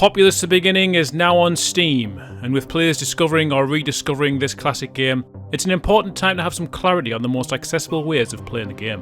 Populous the Beginning is now on Steam, and with players discovering or rediscovering this classic game, it's an important time to have some clarity on the most accessible ways of playing the game.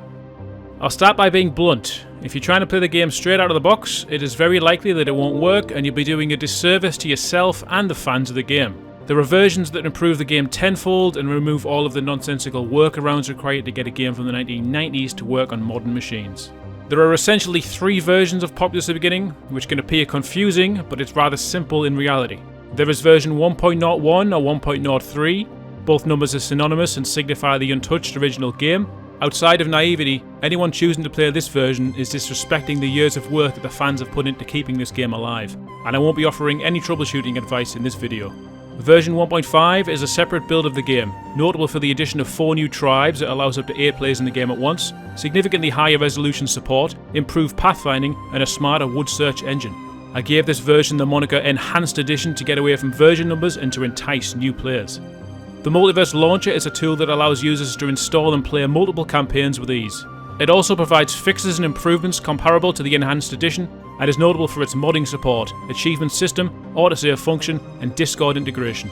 I'll start by being blunt. If you're trying to play the game straight out of the box, it is very likely that it won't work and you'll be doing a disservice to yourself and the fans of the game. There are versions that improve the game tenfold and remove all of the nonsensical workarounds required to get a game from the 1990s to work on modern machines. There are essentially 3 versions of Populous the Beginning, which can appear confusing, but it's rather simple in reality. There is version 1.01 or 1.03. Both numbers are synonymous and signify the untouched original game. Outside of naivety, anyone choosing to play this version is disrespecting the years of work that the fans have put into keeping this game alive, and I won't be offering any troubleshooting advice in this video. Version 1.5 is a separate build of the game, notable for the addition of 4 new tribes that allows up to 8 players in the game at once, significantly higher resolution support, improved pathfinding, and a smarter wood search engine. I gave this version the moniker Enhanced Edition to get away from version numbers and to entice new players. The Multiverse Launcher is a tool that allows users to install and play multiple campaigns with ease. It also provides fixes and improvements comparable to the Enhanced Edition, and is notable for its modding support, achievement system, autosave function, and Discord integration.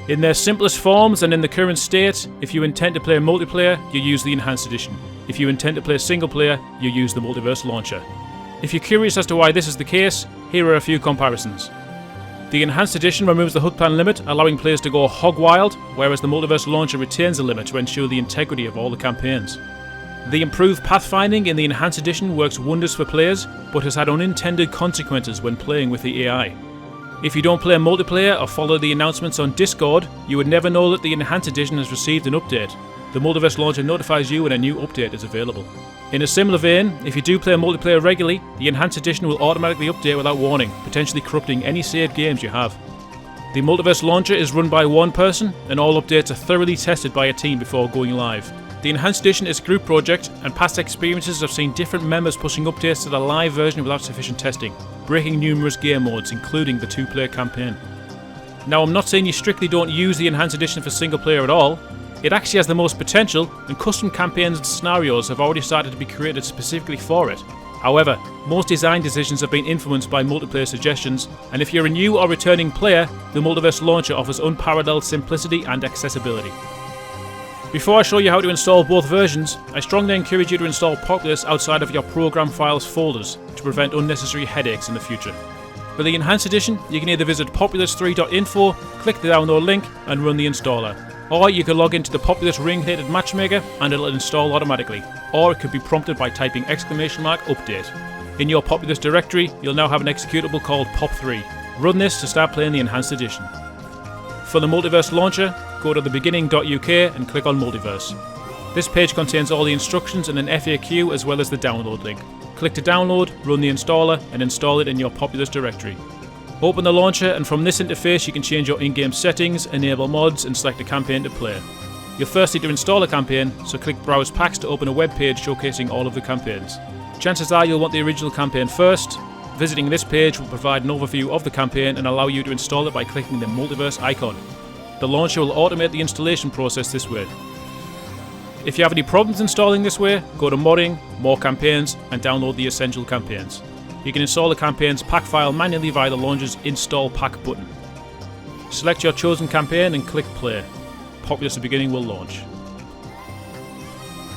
In their simplest forms and in the current state, if you intend to play multiplayer, you use the Enhanced Edition. If you intend to play single player, you use the Multiverse Launcher. If you're curious as to why this is the case, here are a few comparisons. The Enhanced Edition removes the hook plan limit, allowing players to go hog wild, whereas the Multiverse Launcher retains the limit to ensure the integrity of all the campaigns. The improved pathfinding in the Enhanced Edition works wonders for players, but has had unintended consequences when playing with the AI. If you don't play multiplayer or follow the announcements on Discord, you would never know that the Enhanced Edition has received an update. The Multiverse Launcher notifies you when a new update is available. In a similar vein, if you do play multiplayer regularly, the Enhanced Edition will automatically update without warning, potentially corrupting any saved games you have. The Multiverse Launcher is run by one person, and all updates are thoroughly tested by a team before going live. The Enhanced Edition is a group project, and past experiences have seen different members pushing updates to the live version without sufficient testing, breaking numerous game modes, including the 2-player campaign. Now, I'm not saying you strictly don't use the Enhanced Edition for single player at all. It actually has the most potential, and custom campaigns and scenarios have already started to be created specifically for it. However, most design decisions have been influenced by multiplayer suggestions, and if you're a new or returning player, the Multiverse Launcher offers unparalleled simplicity and accessibility. Before I show you how to install both versions, I strongly encourage you to install Populous outside of your program files folders to prevent unnecessary headaches in the future. For the Enhanced Edition, you can either visit populous3.info, click the download link, and run the installer. Or you can log into the Populous ring-hated matchmaker and it'll install automatically. Or it could be prompted by typing !update. In your Populous directory, you'll now have an executable called pop3. Run this to start playing the Enhanced Edition. For the Multiverse Launcher, go to the Beginning.uk and click on Multiverse. This page contains all the instructions and an FAQ as well as the download link. Click to download, run the installer, and install it in your Populous directory. Open the launcher, and from this interface you can change your in-game settings, enable mods, and select a campaign to play. You'll first need to install a campaign, so click Browse Packs to open a web page showcasing all of the campaigns. Chances are you'll want the original campaign first. Visiting this page will provide an overview of the campaign and allow you to install it by clicking the Multiverse icon. The launcher will automate the installation process this way. If you have any problems installing this way, go to Modding, More Campaigns, and download the essential campaigns. You can install the campaign's pack file manually via the launcher's Install Pack button. Select your chosen campaign and click Play. Populous the Beginning will launch.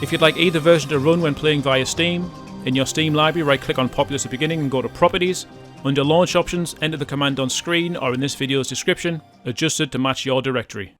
If you'd like either version to run when playing via Steam, in your Steam library right-click on Populous the Beginning and go to Properties. Under Launch Options, enter the command on screen or in this video's description, adjusted to match your directory.